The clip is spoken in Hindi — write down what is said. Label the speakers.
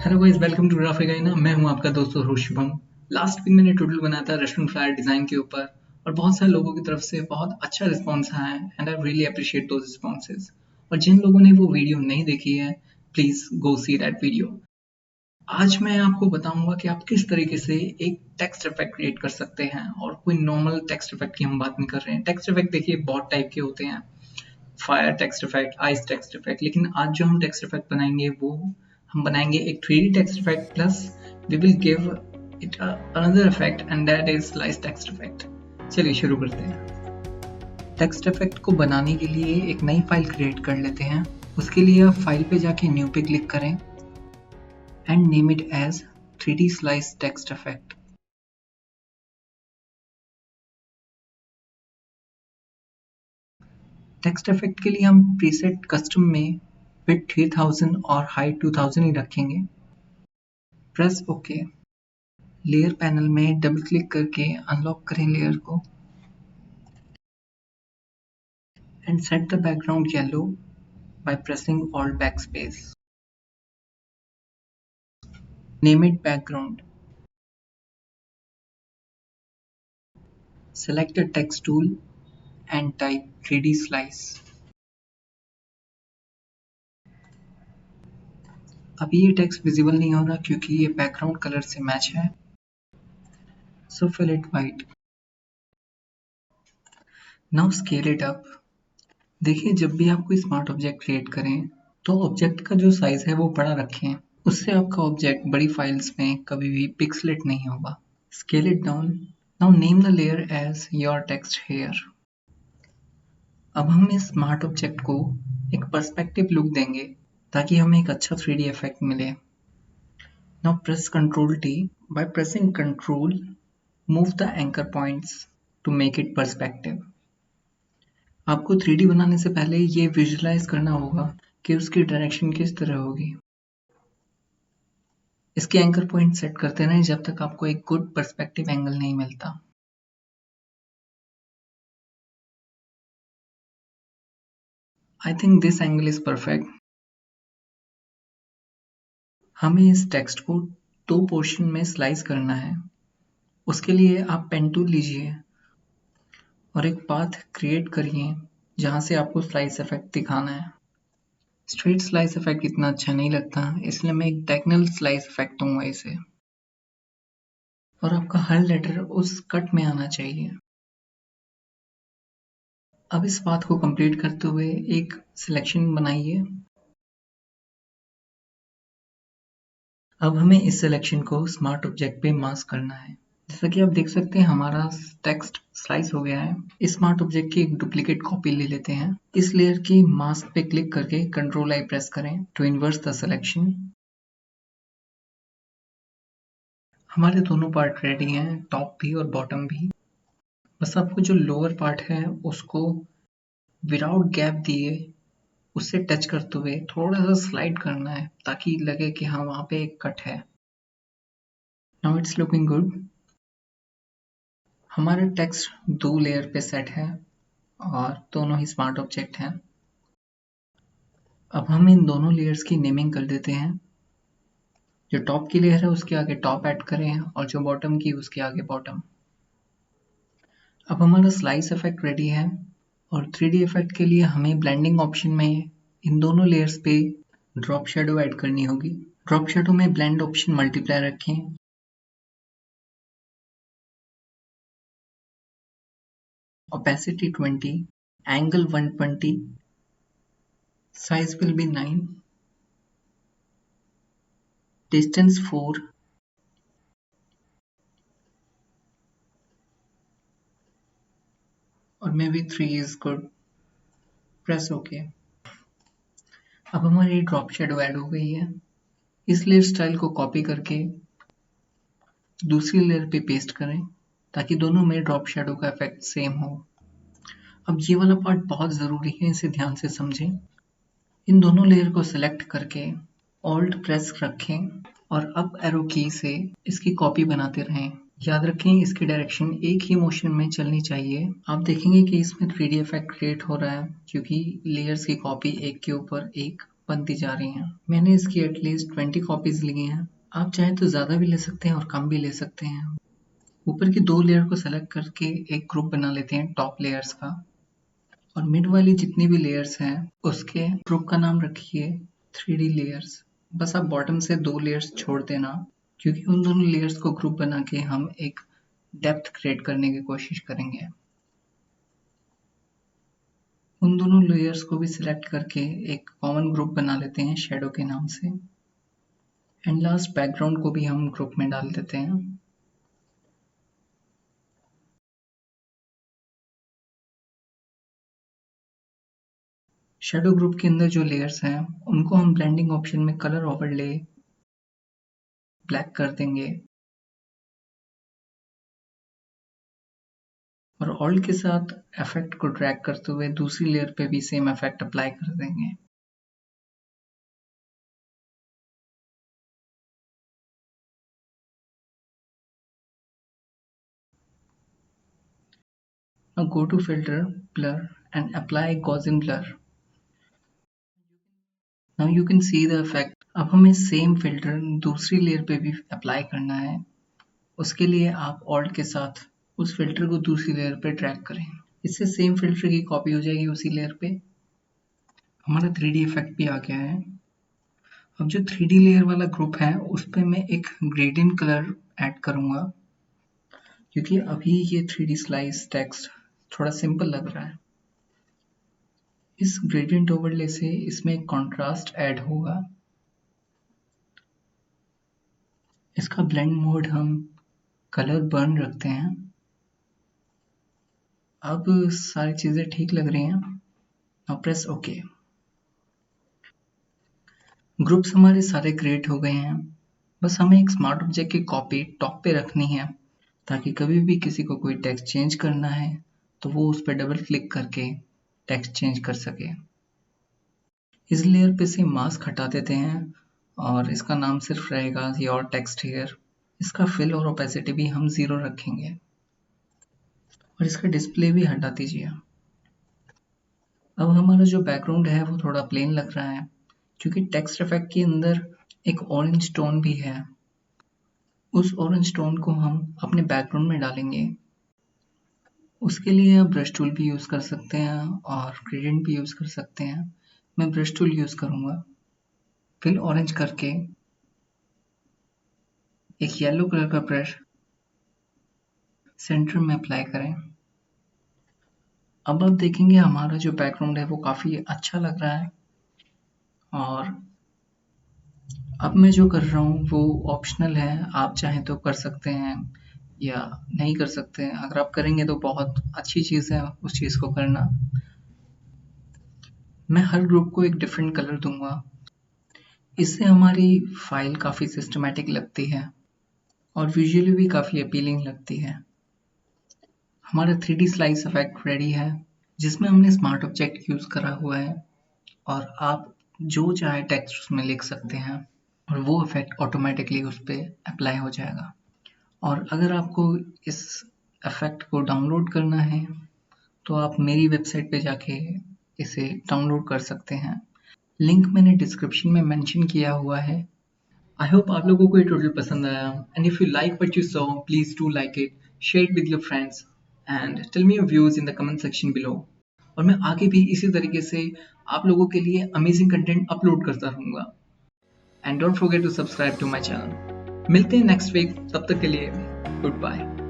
Speaker 1: Hello guys, welcome to graphic. मैं हूं आपका दोस्त और होस्ट शुभम। लास्ट वीक मैंने ट्यूटोरियल बनाया था रेस्टोरेंट फ्लायर डिजाइन के ऊपर और बहुत सारे लोगों की तरफ से बहुत अच्छा रिस्पांस आया है and I really appreciate those responses. और जिन लोगों ने वो वीडियो नहीं देखी है, please go see that video. आज मैं आपको बताऊंगा कि आप किस तरीके से एक टेक्स्ट इफेक्ट क्रिएट कर सकते हैं। और कोई नॉर्मल टेक्स्ट इफेक्ट की हम बात नहीं कर रहे हैं। टेक्स्ट इफेक्ट देखिए बहुत टाइप के होते हैं, fire text effect, ice text effect. लेकिन आज जो हम टेक्स्ट इफेक्ट बनाएंगे वो हम बनाएंगे एक 3D text effect plus we will give it another effect and that is slice text effect. चलिए शुरू करते हैं। टेक्स्ट इफेक्ट को बनाने के लिए एक नई फाइल क्रिएट कर लेते हैं। उसके लिए आप फाइल पे जाके न्यू पे क्लिक करें and name it as 3D slice text effect. Text effect के लिए हम प्रीसेट कस्टम में विड्थ 3000 और हाइट 2000 ही रखेंगे। Press okay. लेयर पैनल में डबल क्लिक करके अनलॉक करें लेयर को and set the background yellow by pressing alt backspace. Name it background. Select the text tool and type 3D slice. अभी ये टेक्स्ट विजिबल नहीं हो रहा क्योंकि ये बैकग्राउंड कलर से मैच है, so fill it white. Now scale it up. देखिए, जब भी आप कोई स्मार्ट ऑब्जेक्ट क्रिएट करें तो ऑब्जेक्ट का जो साइज है वो बड़ा रखें। उससे आपका ऑब्जेक्ट बड़ी फाइल्स में कभी भी पिक्सलेट नहीं होगा। Scale it down. Now name the layer as your text here. अब हम इस स्मार्ट ऑब्जेक्ट को एक पर्सपेक्टिव लुक देंगे ताकि हमें एक अच्छा 3D इफेक्ट मिले। Now press Ctrl T. By pressing Ctrl, move the anchor points to make it perspective. आपको 3D बनाने से पहले ये विजुअलाइज करना होगा कि उसकी डायरेक्शन किस तरह होगी। इसके एंकर पॉइंट सेट करते रहें जब तक आपको एक गुड पर्सपेक्टिव एंगल नहीं मिलता। I think this angle is perfect. हमें इस टेक्स्ट को दो पोर्शन में स्लाइस करना है। उसके लिए आप पेन टूल लीजिए और एक पाथ क्रिएट करिए जहां से आपको स्लाइस इफेक्ट दिखाना है। स्ट्रेट स्लाइस इफेक्ट इतना अच्छा नहीं लगता, इसलिए मैं एक डायगोनल स्लाइस इफेक्ट दूंगा इसे। और आपका हर लेटर उस कट में आना चाहिए। अब इस पाथ को कंप्लीट करते हुए एक सिलेक्शन बनाइए। अब हमें इस सिलेक्शन को स्मार्ट ऑब्जेक्ट पे मास्क करना है। जैसा कि आप देख सकते हैं हमारा टेक्स्ट स्लाइस हो गया है। इस स्मार्ट ऑब्जेक्ट की एक डुप्लीकेट कॉपी ले लेते हैं। इस लेयर की मास्क पे क्लिक करके Ctrl I प्रेस करें टू इन्वर्स द सिलेक्शन। हमारे दोनों पार्ट रेडी हैं, टॉप भी और बॉटम भी। बस आपको जो लोअर पार्ट है उसको विदाउट गैप दिए उससे टच करते हुए थोड़ा सा स्लाइड करना है ताकि लगे कि हाँ वहां पे एक कट है। Now it's looking good. हमारा टेक्स्ट दो लेयर पे सेट है और दोनों ही स्मार्ट ऑब्जेक्ट हैं। अब हम इन दोनों लेयर्स की नेमिंग कर देते हैं। जो टॉप की लेयर है उसके आगे टॉप ऐड करें और जो बॉटम की उसके आगे बॉटम। अब हमारा स्लाइस इफेक्ट रेडी है और 3D इफेक्ट के लिए हमें ब्लेंडिंग ऑप्शन में इन दोनों लेयर्स पे ड्रॉप शेडो ऐड करनी होगी। ड्रॉप शेडो में ब्लेंड ऑप्शन मल्टीप्लाई रखें। Opacity 20, angle 120, size will be 9, distance 4, और maybe 3 is good. Press OK. अब हमारी ड्रॉप शेडो ऐड हो गई है। इस लेयर स्टाइल को कॉपी करके दूसरी लेयर पे पेस्ट करें ताकि दोनों में ड्रॉप शेडो का इफेक्ट सेम हो। अब ये वाला पार्ट बहुत ज़रूरी है, इसे ध्यान से समझें। इन दोनों लेयर को सिलेक्ट करके ऑल्ट प्रेस रखें और अप एरो की से इसकी कॉपी बनाते रहें। याद रखें इसकी डायरेक्शन एक ही मोशन में चलनी चाहिए। आप देखेंगे कि इसमें 3D इफेक्ट क्रिएट हो रहा है क्योंकि लेयर्स की कॉपी एक के ऊपर एक बनती जा रही हैं। मैंने इसकी एटलीस्ट 20 कॉपीज ली हैं। आप चाहें तो ज़्यादा भी ले सकते हैं और कम भी ले सकते हैं। ऊपर की 2 लेयर को सेलेक्ट करके एक ग्रुप बना लेते हैं टॉप लेयर्स का, और मिड वाली जितनी भी लेयर्स हैं उसके ग्रुप का नाम रखिए 3D लेयर्स। बस आप बॉटम से 2 लेयर्स छोड़ देना, क्योंकि उन दोनों लेयर्स को ग्रुप बना के हम एक डेप्थ क्रिएट करने की कोशिश करेंगे। उन दोनों लेयर्स को भी सिलेक्ट करके एक कॉमन ग्रुप बना लेते हैं शैडो के नाम से, एंड लास्ट बैकग्राउंड को भी हम ग्रुप में डाल देते हैं। शैडो ग्रुप के अंदर जो लेयर्स हैं उनको हम ब्लेंडिंग ऑप्शन में कलर ओवरले ब्लैक कर देंगे, और ऑल्ट के साथ इफेक्ट को ड्रैग करते हुए दूसरी लेयर पे भी सेम इफेक्ट अप्लाई कर देंगे। Now go to filter, blur and apply Gaussian blur. Now you can see the effect. अब हमें सेम फिल्टर दूसरी लेयर पे भी अप्लाई करना है। उसके लिए आप ऑल्ट के साथ उस फिल्टर को दूसरी लेयर पे ड्रैग करें। इससे सेम फिल्टर की कॉपी हो जाएगी उसी लेयर पे। हमारा 3D इफेक्ट भी आ गया है। अब जो 3D लेयर वाला ग्रुप है उस पे मैं एक ग्रेडियंट कलर ऐड करूंगा, क्योंकि अभी ये 3D स्लाइस टेक्स्ट थोड़ा सिंपल लग रहा है। इस ग्रेडियंट ओवरले से इसमें एक कॉन्ट्रास्ट ऐड होगा। इसका ब्लेंड मोड हम कलर बर्न रखते हैं। अब सारी चीज़ें ठीक लग रही हैं। Now press okay. ग्रुप्स हमारे सारे क्रिएट हो गए हैं। बस हमें एक स्मार्ट ऑब्जेक्ट की कॉपी टॉप पे रखनी है, ताकि कभी भी किसी को कोई टेक्स्ट चेंज करना है तो वो उस पर डबल क्लिक करके टेक्स्ट चेंज कर सके। इस लेयर पे से मास्क हटा देते हैं और इसका नाम सिर्फ रहेगा योर टेक्स्ट हियर। इसका फिल और ओपेसिटी भी हम 0 रखेंगे, और इसका डिस्प्ले भी हटा दीजिए। अब हमारा जो बैकग्राउंड है वो थोड़ा प्लेन लग रहा है, क्योंकि टेक्स्ट इफेक्ट के अंदर एक ऑरेंज टोन भी है। उस ऑरेंज टोन को हम अपने बैकग्राउंड में डालेंगे। उसके लिए आप ब्रश टूल भी यूज़ कर सकते हैं और ग्रेडियंट भी यूज़ कर सकते हैं। मैं ब्रश टूल यूज़ करूँगा। फिल ऑरेंज करके एक येलो कलर का ब्रश सेंटर में अप्लाई करें। अब आप देखेंगे हमारा जो बैकग्राउंड है वो काफ़ी अच्छा लग रहा है। और अब मैं जो कर रहा हूँ वो ऑप्शनल है, आप चाहें तो कर सकते हैं या नहीं कर सकते हैं। अगर आप करेंगे तो बहुत अच्छी चीज़ है उस चीज़ को करना। मैं हर ग्रुप को एक डिफरेंट कलर दूंगा। इससे हमारी फाइल काफ़ी सिस्टमैटिक लगती है और विजुअली भी काफ़ी अपीलिंग लगती है। हमारा 3D स्लाइस इफेक्ट रेडी है, जिसमें हमने स्मार्ट ऑब्जेक्ट यूज़ करा हुआ है, और आप जो चाहे टेक्स्ट उसमें लिख सकते हैं और वो इफेक्ट ऑटोमेटिकली उस पर अप्लाई हो जाएगा। और अगर आपको इस इफेक्ट को डाउनलोड करना है तो आप मेरी वेबसाइट पे जाके इसे डाउनलोड कर सकते हैं। लिंक मैंने डिस्क्रिप्शन में मेंशन किया हुआ है। आई होप आप लोगों को ये ट्यूटोरियल पसंद आया, and if you like what you saw please do like it, share it with your friends and tell me your views in the comment section below. और मैं आगे भी इसी तरीके से आप लोगों के लिए अमेजिंग कंटेंट अपलोड करता रहूँगा। And don't forget to subscribe to my channel. मिलते हैं नेक्स्ट वीक, तब तक के लिए गुड बाय।